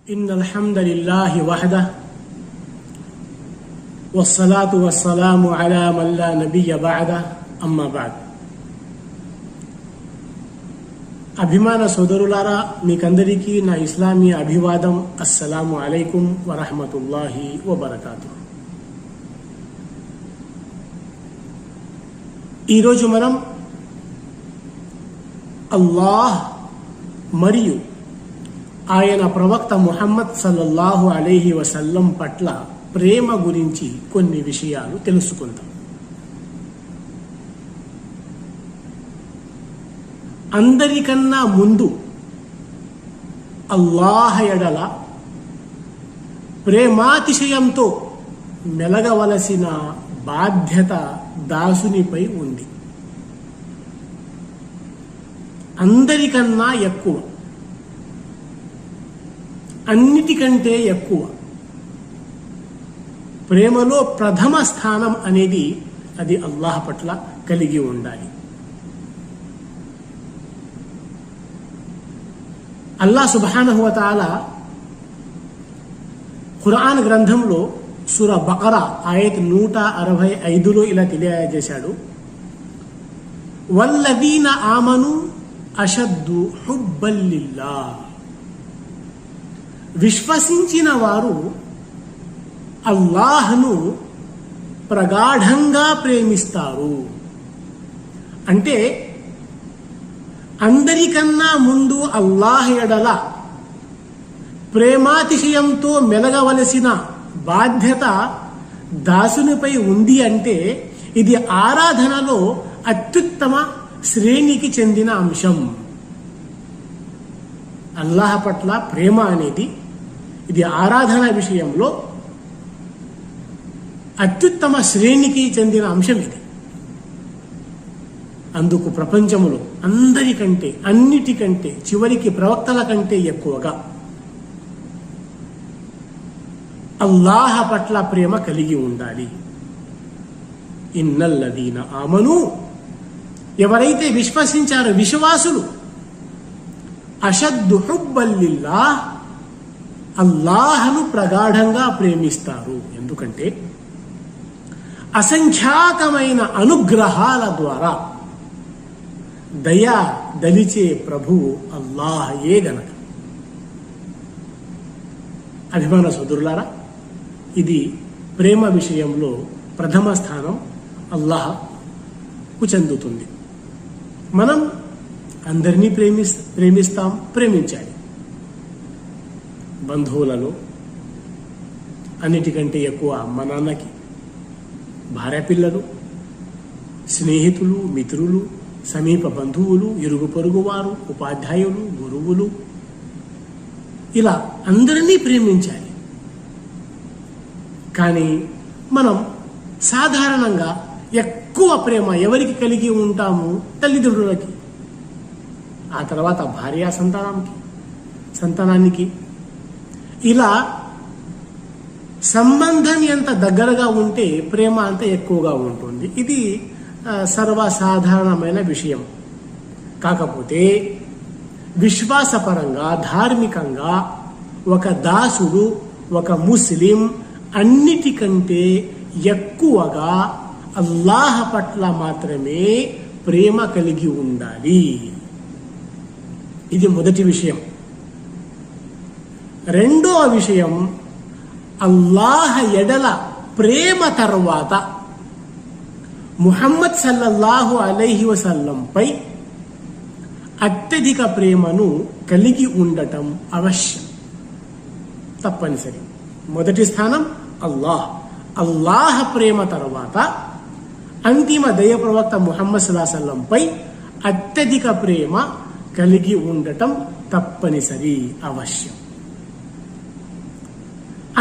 إن الحمد لله وحده والصلاة والسلام على من لا نبي بعده أما بعد అభిమాన సోదరులారా, మీకందరికీ నా ఇస్లామీ అభివాదం. అస్సలాము అలైకుం వరహమతుల్లాహి వబరకాతుహు. ఈరోజు మనం అల్లాహ్ మరియు ఆయన ప్రవక్త ముహమ్మద్ సల్లల్లాహు అలైహి వసల్లం పట్ల ప్రేమ గురించి కొన్ని విషయాలు తెలుసుకుందాం. అందరికన్నా ముందు అల్లాహ్ ఎడల ప్రేమాతిశయంతో మెలగవలసిన బాధ్యత దాసునిపై ఉంది. అందరికన్నా ఎక్కువ, అన్నిటికంటే ఎక్కువ ప్రేమలో ప్రథమ స్థానం అనేది అది అల్లాహ్ పట్ల కలిగి ఉండాలి. అల్లాహ్ సుబ్హానహు వ తఆలా ఖురాన్ గ్రంథంలో సూరా బకరా ఆయత్ 165లో ఇలా తెలియజేశాడు, వల్లదీన ఆమను అషద్దు హుబ్బల్ లిల్లాహ్. విశ్వసించిన వారు అల్లాహ్ను ప్రగాఢంగా ప్రేమిస్తారు. అంటే అందరికన్నా ముందు అల్లాహ్ ఎడల ప్రేమాతిశయంతో మెలగవలసిన బాధ్యత దాసునిపై ఉంది. అంటే ఇది ఆరాధనలో అత్యుత్తమ శ్రేణికి చెందిన అంశం. అల్లాహ్ పట్ల ప్రేమ అనేది ఇది ఆరాధన విషయంలో అత్యుత్తమ శ్రేణికి చెందిన అంశం ఇది. అందుకు ప్రపంచంలో అందరికంటే, అన్నిటికంటే, చివరికి ప్రవక్తల కంటే ఎక్కువగా అల్లాహ్ పట్ల ప్రేమ కలిగి ఉండాలి. ఇన్నల్లదీన ఆమను, ఎవరైతే విశ్వసించారో విశ్వాసులు, అషద్దు హుబ్బల్ లిల్లాహ్, అల్లాహ్ను ప్రగాఢంగా ప్రేమిస్తారు. ఎందుకంటే అసంఖ్యాకమైన అనుగ్రహాల ద్వారా దయా దలిచే ప్రభువు అల్లాహయే గనక. అభిమాన సోదరులారా, ఇది ప్రేమ విషయంలో ప్రథమ స్థానం అల్లాహకు చెందుతుంది. మనం అందరినీ ప్రేమిస్తాం, ప్రేమించాలి. బంధువులలో అన్నిటికంటే ఎక్కువ అమ్మ నాన్నకి, భార్య పిల్లలు, స్నేహితులు, మిత్రులు, సమీప బంధువులు, ఇరుగు పొరుగు వారు, ఉపాధ్యాయులు, గురువులు, ఇలా అందరినీ ప్రేమించాలి. కానీ మనం సాధారణంగా ఎక్కువ ప్రేమ ఎవరికి కలిగి ఉంటాము? తల్లిదండ్రులకి, ఆ తర్వాత భార్య సంతానానికి. ఇలా సంబంధం ఎంత దగ్గరగా ఉంటే ప్రేమ అంత ఎక్కువగా ఉంటుంది. ఇది సర్వసాధారణమైన విషయం. కాకపోతే విశ్వాసపరంగా, ధార్మికంగా ఒక దాసుడు, ఒక ముస్లిం అన్నిటికంటే ఎక్కువగా అల్లాహ్ పట్ల మాత్రమే ప్రేమ కలిగి ఉండాలి. ఇది మొదటి విషయం. రెండో విషయం, అల్లాహ్ ఎడల ప్రేమ తర్వాత ముహమ్మద్ సల్లల్లాహు అలైహి వసల్లంపై అత్యధిక ప్రేమను కలిగి ఉండటం అవశ్యం, తప్పనిసరి. మొదటి స్థానం అల్లాహ్. అల్లాహ్ ప్రేమ తర్వాత అంతిమ దైవ ప్రవక్త ముహమ్మద్ సల్లల్లాహు అలైహి వసల్లంపై అత్యధిక ప్రేమ కలిగి ఉండటం తప్పనిసరి, అవశ్యం.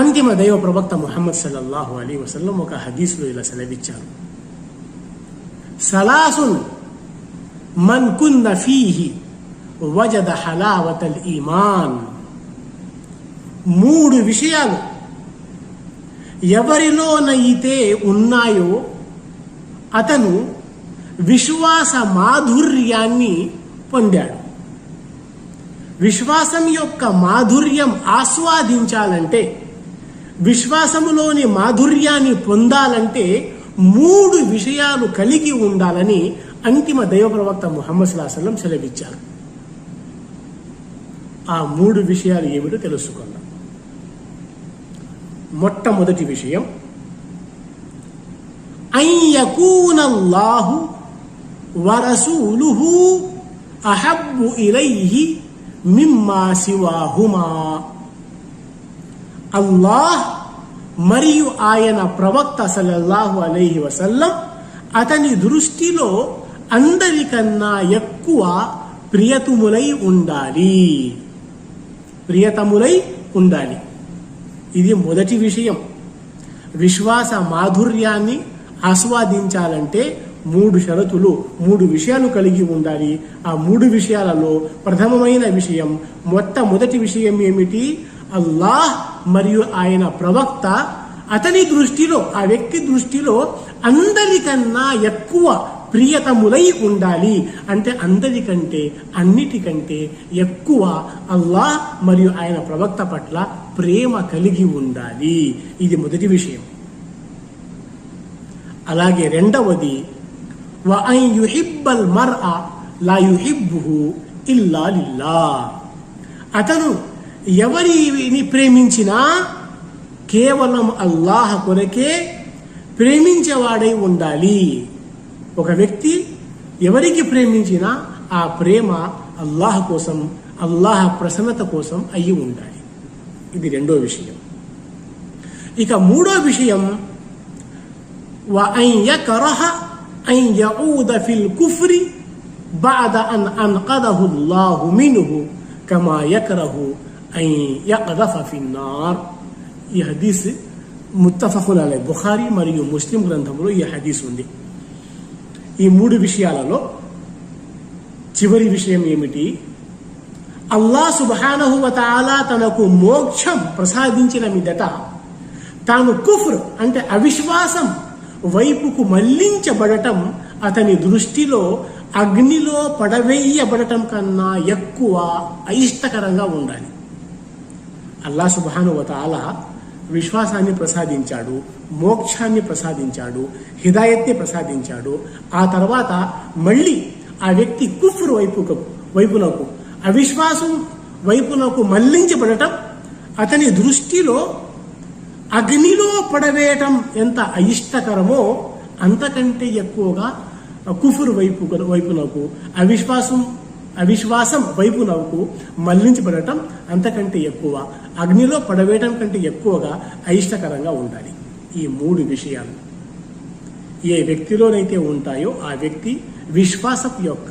అంతిమ దైవ ప్రవక్త ముహమ్మద్ సల్లల్లాహు అలైహి వసల్లం ఒక హదీస్లో ఇలా సెలవిచ్చారు, సలాసున్ మన్ కున్న ఫీహి వజద హలావతల్ ఈమాన్. 3 విషయాలు ఎవరిలోనైతే ఉన్నాయో అతను విశ్వాస మాధుర్యాన్ని పొందాడు. విశ్వాసం యొక్క మాధుర్యం ఆస్వాదించాలంటే, విశ్వాసములోని మాధుర్యాన్ని పొందాలంటే 3 విషయాలు కలిగి ఉండాలని అంతిమ దైవ ప్రవక్త ముహమ్మద్ సల్లల్లాహు అలైహి వసల్లం సెలవిచ్చారు. ఆ 3 విషయాలు ఏమిటో తెలుసుకుందాం. మొట్టమొదటి విషయం, అన్ యకూనల్లాహు వరసూలుహు అహబ్బు ఇలైహి మిమ్మా సివాహుమా. అల్లాహ్ మరియు ఆయన ప్రవక్త సల్లల్లాహు అలైహి వసల్లం అతని దృష్టిలో అందరికన్నా ఎక్కువ ప్రియతములై ఉండాలి. ఇది మొదటి విషయం. విశ్వాస మాధుర్యాన్ని ఆస్వాదించాలంటే 3 షరతులు, 3 విషయాలు కలిగి ఉండాలి. ఆ 3 విషయాలలో ప్రథమమైన విషయం, మొట్టమొదటి విషయం ఏమిటి? అల్లాహ్ మరియు ఆయన ప్రవక్త అతని దృష్టిలో, ఆ వ్యక్తి దృష్టిలో అందరికన్నా ఎక్కువ ప్రియతములై ఉండాలి. అంటే అందరికంటే, అన్నిటికంటే ఎక్కువ అల్లాహ్ మరియు ఆయన ప్రవక్త పట్ల ప్రేమ కలిగి ఉండాలి. ఇది మొదటి విషయం. అలాగే రెండవది, వ అన్ యుహిబ్బల్ మర్అ లా యుహిబ్బుహు ఇల్లా లిల్లాహ్. అతను ఎవరిని ప్రేమించినా కేవలం అల్లాహ్ కొరకే ప్రేమించేవాడై ఉండాలి. ఒక వ్యక్తి ఎవరికి ప్రేమించినా ఆ ప్రేమ అల్లాహ్ కోసం, అల్లాహ్ ప్రసన్నత కోసం అయి ఉండాలి. ఇది రెండో విషయం. ఇక మూడో విషయం, వ అన్ యకరహ అన్ యఊద ఫిల్ కుఫ్రి బఅద అన్ అన్కదహు అల్లాహు మిన్హు కమా యకరహు అన్ యక్దఫ ఫిన్నార్. ఈ హదీస్ ముత్తఫఖున్ అలైహి, బుఖారీ మరియు ముస్లిం గ్రంథంలో ఈ హదీస్ ఉంది. ఈ 3 విషయాలలో చివరి విషయం ఏమిటి? అల్లాహ్ సుబ్హానహు వ తఆలా తనకు మోక్షం ప్రసాదించిన మీదట తాను కుఫ్ర్ అంటే అవిశ్వాసం వైపుకు మళ్లించబడటం అతని దృష్టిలో అగ్నిలో పడవేయబడటం కన్నా ఎక్కువ అయిష్టకరంగా ఉండాలి. అల్లాహ్ సుబ్హానహు వ తఆలా విశ్వాసాన్ని ప్రసాదించాడు, మోక్షాన్ని ప్రసాదించాడు, హిదాయత్ని ప్రసాదించాడు. ఆ తర్వాత మళ్ళీ ఆ వ్యక్తి కుఫ్ర్ వైపునకు, అవిశ్వాసం వైపునకు మళ్లించబడటం అతని దృష్టిలో అగ్నిలో పడవేయటం ఎంత అయిష్టకరమో అంతకంటే ఎక్కువగా కుఫ్ర్ వైపునకు, అవిశ్వాసం వైపునకు మళ్లించబడటం అంతకంటే ఎక్కువ, అగ్నిలో పడవేయటం కంటే ఎక్కువగా అయిష్టకరంగా ఉండాలి. ఈ 3 విషయాలు ఏ వ్యక్తిలోనైతే ఉంటాయో ఆ వ్యక్తి విశ్వాసం యొక్క,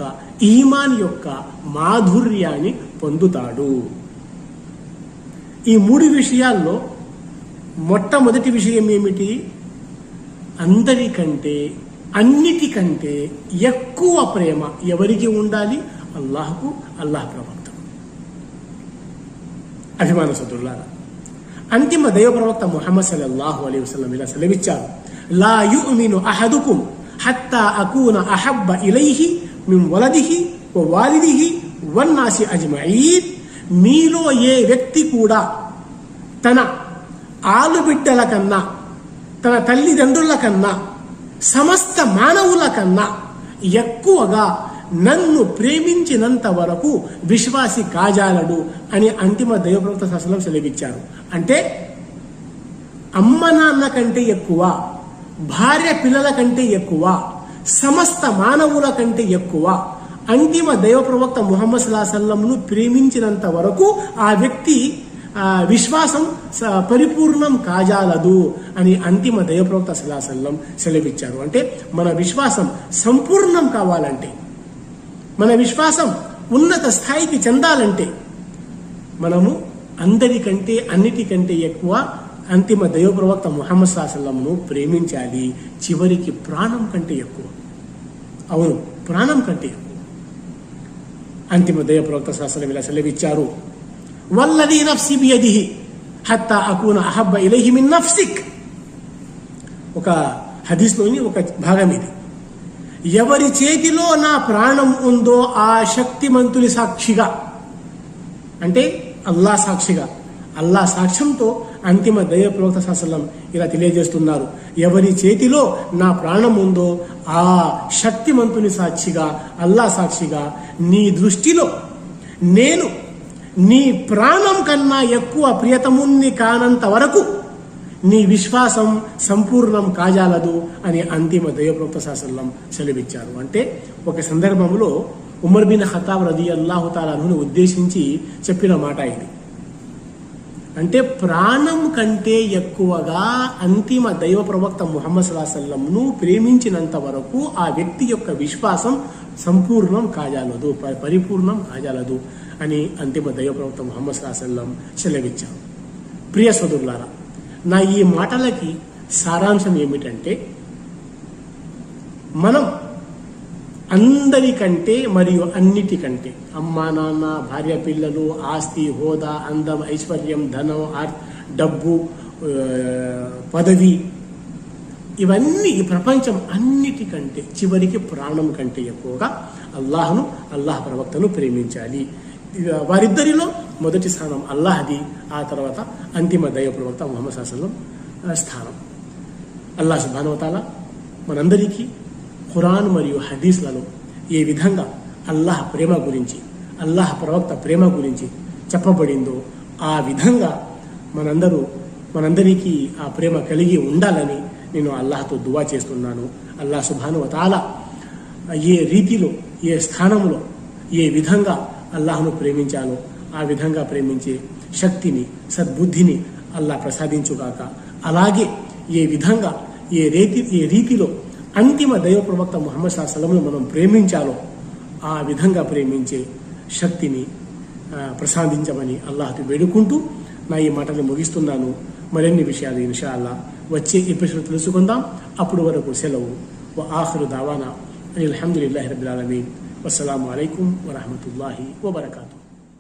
ఈమాన్ యొక్క మాధుర్యాన్ని పొందుతాడు. ఈ 3 విషయాల్లో మొట్టమొదటి విషయం ఏమిటి? అందరికంటే, అన్నిటికంటే ఎక్కువ ప్రేమ ఎవరికి ఉండాలి? అల్లాహ్కు, అల్లాహ్ ప్రవక్తకు. అభిమాన సోదరులారా, అంతిమ దైవ ప్రవక్త ముహమ్మద్ సల్లల్లాహు అలైహి వసల్లం ఇలా సెలవిచ్చారు, లా యుమిను అహదుకుం హత్తా అకూన అహబ్బ ఇలైహి మిన్ వలదిహి వ వాలిదిహి వన్నాసి అజ్మఈన్. మీలో ఏ వ్యక్తి కూడా తన ఆలుబిడ్డల కన్నా, తన తల్లిదండ్రుల కన్నా, సమస్త మానవుల కన్నా ఎక్కువగా నన్ను ప్రేమించినంత వరకు విశ్వాసి కాజాలడు అని అంతిమ దైవప్రవక్త సల్లల్లాహు అలైహి వసల్లం సెలవిచ్చారు. అంటే అమ్మ నాన్న కంటే ఎక్కువ, భార్య పిల్లల కంటే ఎక్కువ, సమస్త మానవుల కంటే ఎక్కువ అంతిమ దైవ ప్రవక్త ముహమ్మద్ సల్లల్లాహు అలైహి వసల్లంను ప్రేమించినంత వరకు ఆ వ్యక్తి విశ్వాసం పరిపూర్ణం కాజాలదు అని అంతిమ దైవ ప్రవక్త సల్లల్లాహు అలైహి వసల్లం సెలవిచ్చారు. అంటే మన విశ్వాసం సంపూర్ణం కావాలంటే, మన విశ్వాసం ఉన్నత స్థాయికి చెందాలంటే మనము అందరికంటే, అన్నిటికంటే ఎక్కువ అంతిమ దైవ ప్రవక్త ముహమ్మద్ సల్లల్లాహు అలైహి వసల్లంను ప్రేమించాలి. చివరికి ప్రాణం కంటే ఎక్కువ. అవును, ప్రాణం కంటే ఎక్కువ. అంతిమ దైవ ప్రవక్త సల్లల్లాహు అలైహి వసల్లం ఇలా సెలవిచ్చారు, వల్లదీ నఫ్సి బియదిహి హత్తా అకూన అహబ్బ ఇలైహి మిన్ నఫ్సిక్. ఒక హదీస్లోని ఒక భాగం ఇది. ఎవరి చేతిలో నా ప్రాణం ఉందో ఆ శక్తిమంతుని సాక్షిగా అంటే అల్లాహ్ సాక్షిగా, అల్లాహ్ సాక్ష్యంతో అంతిమ దైవ ప్రవక్త సల్లల్లాహు ఇలా తెలియజేస్తున్నారు, ఎవరి చేతిలో నా ప్రాణం ఉందో ఆ శక్తిమంతుని సాక్షిగా, అల్లాహ్ సాక్షిగా, నీ దృష్టిలో నేను నీ ప్రాణం కన్నా ఎక్కువ ప్రియతముని కానంత వరకు నీ విశ్వాసం సంపూర్ణం కాజాలదు అని అంతిమ దైవ ప్రవక్త సల్లల్లాహు సెలవిచ్చారు. అంటే ఒక సందర్భంలో ఉమర్ బిన్ ఖత్తాబ్ రదియల్లాహు తఆలా అన్హును ఉద్దేశించి చెప్పిన మాట ఇది. అంటే ప్రాణం కంటే ఎక్కువగా అంతిమ దైవ ప్రవక్త ముహమ్మద్ సల్లల్లాహు అలైహి వసల్లంను ప్రేమించినంత వరకు ఆ వ్యక్తి యొక్క విశ్వాసం సంపూర్ణం కాజాలదు, పరిపూర్ణం కాజాలదు అని అంతిమ దైవ ప్రవక్త ముహమ్మద్ సల్లల్లాహు అలైహి వసల్లం సెలవిచ్చారు. ప్రియ సోదరులారా, నా ఈ మాటలకి సారాంశం ఏమిటంటే, మనం అందరికంటే మరియు అన్నిటికంటే అమ్మా నాన్న, భార్య పిల్లలు, ఆస్తి, హోదా, అందం, ఐశ్వర్యం, ధనం, డబ్బు, పదవి, ఇవన్నీ ఈ ప్రపంచం అన్నిటికంటే చివరికి ప్రాణం కంటే ఎక్కువగా అల్లాహ్ను, అల్లాహ్ ప్రవక్తను ప్రేమించాలి. వారిద్దరిలో మొదటి స్థానం అల్లాహది, ఆ తర్వాత అంతిమ దైవ ప్రవక్త ముహమ్మద్ సల్లల్లాహు అలైహి వసల్లం స్థానం. అల్లాహ్ సుబ్హానహు వ తఆలా మనందరికీ ఖురాన్ మరియు హదీస్లలో ఏ విధంగా అల్లాహ్ ప్రేమ గురించి, అల్లాహ్ ప్రవక్త ప్రేమ గురించి చెప్పబడిందో ఆ విధంగా మనందరికీ ఆ ప్రేమ కలిగి ఉండాలని నేను అల్లాహ్తో దువా చేస్తున్నాను. అల్లాహ్ సుబ్హానహు వ తఆలా ఏ రీతిలో, ఏ స్థానంలో, ఏ విధంగా అల్లాహ్ను ప్రేమించాలో ఆ విధంగా ప్రేమించే శక్తిని, సద్బుద్ధిని అల్లాహ్ ప్రసాదించుగాక. అలాగే ఏ విధంగా, ఏ రీతిలో అంతిమ దైవ ప్రవక్త ముహమ్మద్ సల్లల్లాహు అలైహి వసల్లంను మనం ప్రేమించాలో ఆ విధంగా ప్రేమించే శక్తిని ప్రసాదించమని అల్లాహ్తో వేడుకుంటూ నా ఈ మాటలు ముగిస్తున్నాను. మరిన్ని విషయాలు ఇన్షా అల్లాహ్ వచ్చే ఎపిసోడ్ తెలుసుకుందాం. అప్పుడు వరకు సెలవు. వ ఆఖిరు దావానా అల్హమ్దులిల్లాహి రబ్బిల్ ఆలమీన్. వస్సలాము అలైకుం వరహ్మతుల్లాహి వబరకాతుహు.